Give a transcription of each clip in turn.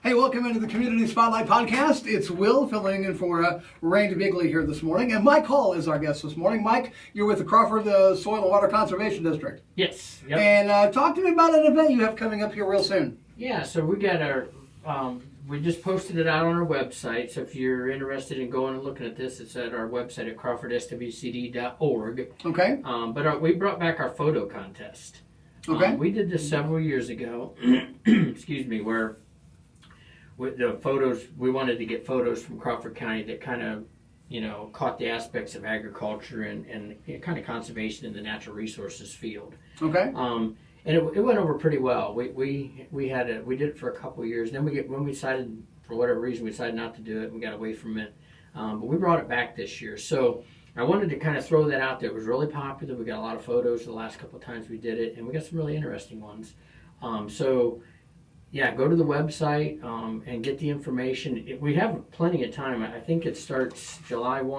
Hey, welcome into the Community Spotlight Podcast. It's Will filling in for Randy Bigley here this morning. And Mike Hall is our guest this morning. Mike, you're with the Crawford Soil and Water Conservation District. Yes. Yep. And talk to me about an event you have coming up here real soon. Yeah, so we got our, we just posted it out on our website. So if you're interested in going and looking at this, it's at our website at crawfordswcd.org. Okay. But we brought back our photo contest. Okay. We did this several years ago, excuse me, where with the photos, we wanted to get photos from Crawford County that kind of, caught the aspects of agriculture and kind of conservation in the natural resources field. Okay. And it went over pretty well. We did it for a couple of years. Then when we decided, for whatever reason, we decided not to do it. We got away from it. But we brought it back this year. So I wanted to kind of throw that out there. It was really popular. We got a lot of photos the last couple of times we did it, and we got some really interesting ones. Yeah, go to the website and get the information. We have plenty of time. I think it starts September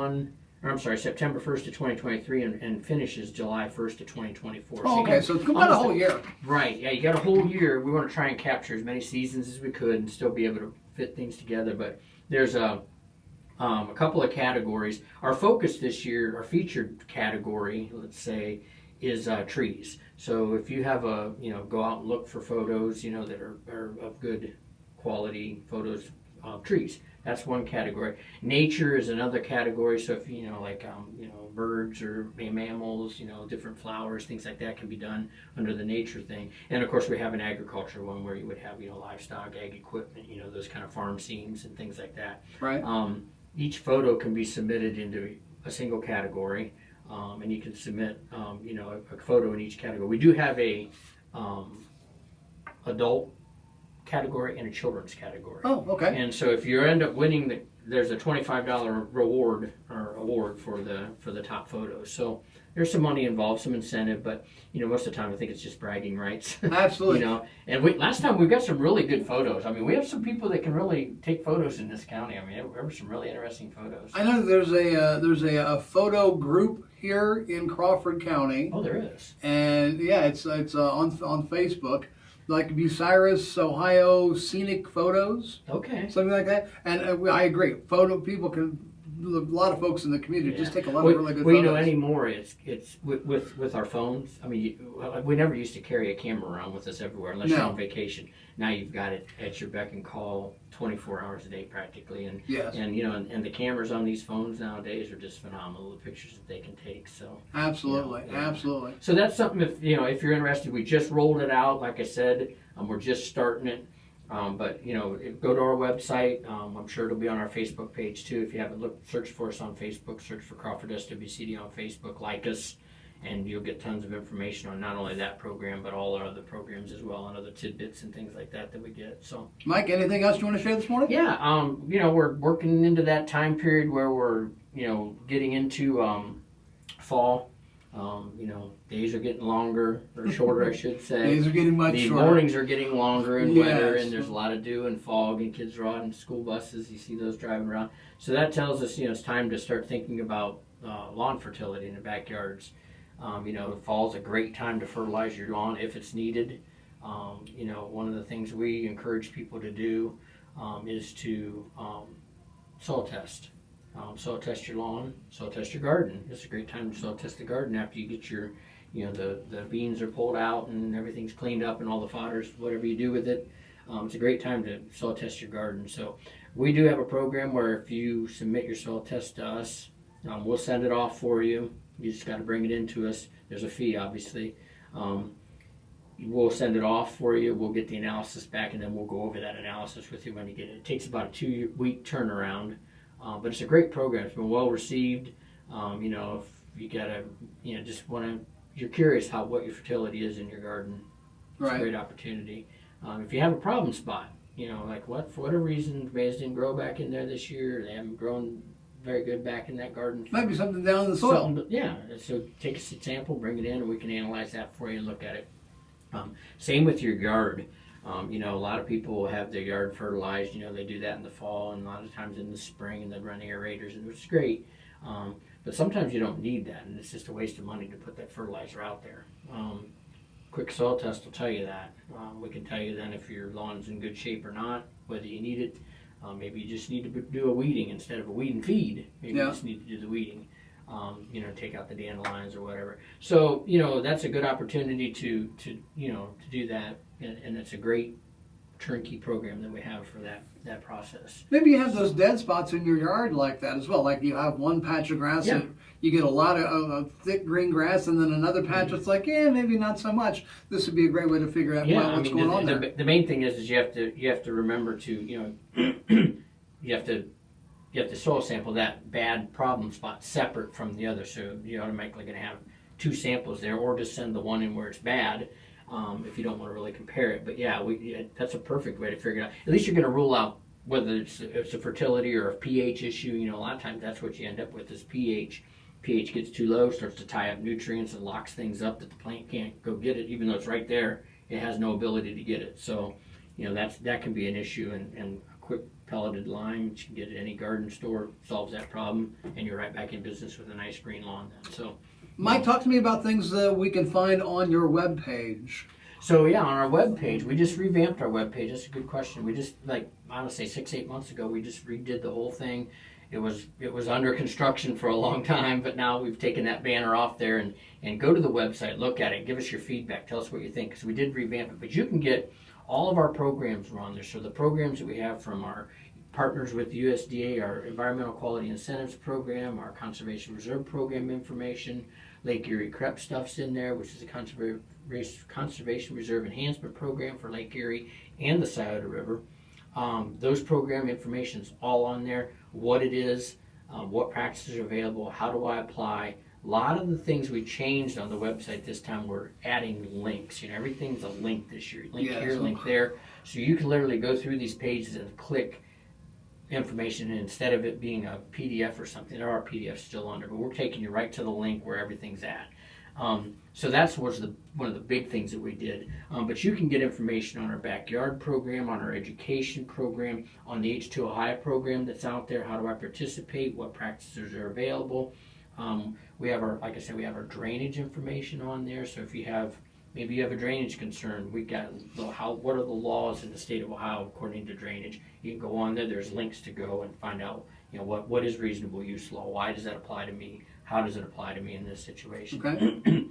1st of 2023 and finishes July 1st of 2024. Oh, okay, so it's about a whole year. Right, yeah, you got a whole year. We want to try and capture as many seasons as we could and still be able to fit things together. But there's a couple of categories. Our focus this year, our featured category, let's say, is trees. So if you have go out and look for photos, that are of good quality photos of trees. That's one category. Nature is another category. So if birds or mammals, different flowers, things like that can be done under the nature thing. And of course we have an agriculture one where you would have livestock, ag equipment, those kind of farm scenes and things like that. Right. Each photo can be submitted into a single category. And you can submit, a photo in each category. We do have a adult category and a children's category. Oh, okay. And so if you end up winning, there's a $25 reward or award for the top photos. So there's some money involved, some incentive, but most of the time I think it's just bragging rights. Absolutely. And last time we got some really good photos. I mean, we have some people that can really take photos in this county. I mean, there were some really interesting photos. I know there's a photo group here in Crawford County. Oh, there is. And yeah, it's on Facebook, like Bucyrus, Ohio Scenic Photos. Okay. Something like that. And I agree. People can. A lot of folks in the community just take a lot of really good photos. Anymore it's with our phones. I mean, we never used to carry a camera around with us everywhere unless you're on vacation. Now you've got it at your beck and call 24 hours a day practically. And yes. And the cameras on these phones nowadays are just phenomenal, the pictures that they can take. So absolutely. Absolutely. So that's something if you're interested. We just rolled it out, like I said, we're just starting it. But go to our website. I'm sure it'll be on our Facebook page too. If you haven't looked, search for us on Facebook. Search for Crawford SWCD on Facebook. Like us, and you'll get tons of information on not only that program but all our other programs as well, and other tidbits and things like that we get. So, Mike, anything else you want to share this morning? Yeah, we're working into that time period where we're getting into fall. Days are getting longer, or shorter, I should say. Days are getting much shorter. The mornings are getting longer and wetter, and there's a lot of dew and fog, and kids are on in school buses. You see those driving around. So that tells us, it's time to start thinking about lawn fertility in the backyards. The fall's a great time to fertilize your lawn if it's needed. One of the things we encourage people to do is to soil test. Soil test your lawn, soil test your garden. It's a great time to soil test the garden after you get your, the beans are pulled out and everything's cleaned up and all the fodders, whatever you do with it. It's a great time to soil test your garden. So we do have a program where if you submit your soil test to us, we'll send it off for you. You just got to bring it in to us. There's a fee, obviously. We'll send it off for you. We'll get the analysis back, and then we'll go over that analysis with you when you get it. It takes about a 2-week turnaround. But it's a great program. It's been well received. If you gotta, you're curious what your fertility is in your garden, it's a great opportunity. If you have a problem spot, for whatever reason, tomatoes didn't grow back in there this year, they haven't grown very good back in that garden. Maybe something down in the soil. So take a sample, bring it in, and we can analyze that for you and look at it. Same with your yard. A lot of people have their yard fertilized. They do that in the fall and a lot of times in the spring, and they run aerators, and it's great. But sometimes you don't need that, and it's just a waste of money to put that fertilizer out there. Quick soil test will tell you that. We can tell you then if your lawn's in good shape or not, whether you need it. Maybe you just need to do a weeding instead of a weed and feed. Maybe you just need to do the weeding. Take out the dandelions or whatever. So, that's a good opportunity to do that. And it's a great turnkey program that we have for that process. Maybe you have those dead spots in your yard like that as well. Like you have one patch of grass and you get a lot of thick green grass, and then another patch that's like, maybe not so much. This would be a great way to figure out what's going on there. The main thing is you have to remember to you have to soil sample that bad problem spot separate from the other. So you're automatically going to have two samples there, or just send the one in where it's bad. If you don't want to really compare it. But that's a perfect way to figure it out. At least you're going to rule out whether it's a fertility or a pH issue. A lot of times that's what you end up with is pH. pH gets too low, starts to tie up nutrients and locks things up that the plant can't go get it. Even though it's right there, it has no ability to get it. So, that can be an issue. And a quick pelleted lime, which you can get at any garden store, solves that problem. And you're right back in business with a nice green lawn then. So, Mike, talk to me about things that we can find on your webpage. So on our webpage, we just revamped our webpage. That's a good question. We just, I would say 6-8 months ago, we just redid the whole thing. It was under construction for a long time, but now we've taken that banner off there and go to the website, look at it, give us your feedback, tell us what you think, because we did revamp it. But you can get all of our programs are on there. So the programs that we have from our partners with USDA, our Environmental Quality Incentives Program, our Conservation Reserve Program information, Lake Erie CREP stuff's in there, which is a Conservation Reserve Enhancement Program for Lake Erie and the Scioto River. Those program information's all on there, what it is, what practices are available, how do I apply. A lot of the things we changed on the website this time, we're adding links. Everything's a link this year. Link here, link there. So you can literally go through these pages and click information, and instead of it being a PDF or something, there are PDFs still on there, but we're taking you right to the link where everything's at. So that's one of the big things that we did. But you can get information on our backyard program, on our education program, on the H2 Ohio program that's out there. How do I participate? What practices are available? We have we have our drainage information on there. So if maybe you have a drainage concern, we got what are the laws in the state of Ohio according to drainage. You can go on there. There's links to go and find out what is reasonable use law. Why does that apply to me? How does it apply to me in this situation? Okay.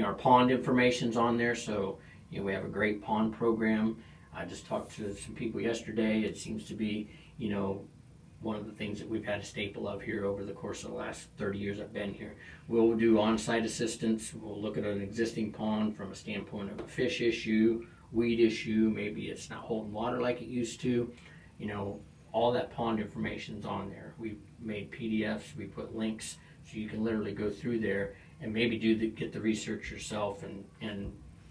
Our pond information's on there. So we have a great pond program. I just talked to some people yesterday. It seems to be one of the things that we've had a staple of here over the course of the last 30 years I've been here. We'll do on-site assistance. We'll look at an existing pond from a standpoint of a fish issue, weed issue, maybe it's not holding water like it used to. All that pond information's on there. We made PDFs, we put links, so you can literally go through there and maybe get the research yourself, and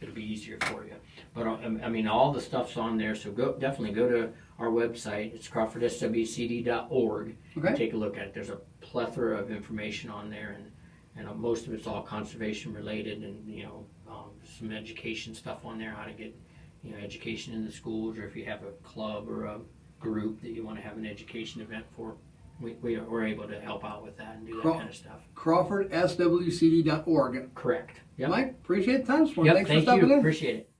it'll be easier for you. But all the stuff's on there, so definitely go to our website. It's crawfordswcd.org. Okay. Take a look at it. There's a plethora of information on there, and most of it's all conservation related, and some education stuff on there, how to get education in the schools, or if you have a club or a group that you want to have an education event for, we're able to help out with that and do that kind of stuff. crawfordswcd.org. Correct. Yep. Mike, appreciate the time this morning. Yep, Thanks for stopping in. Appreciate it.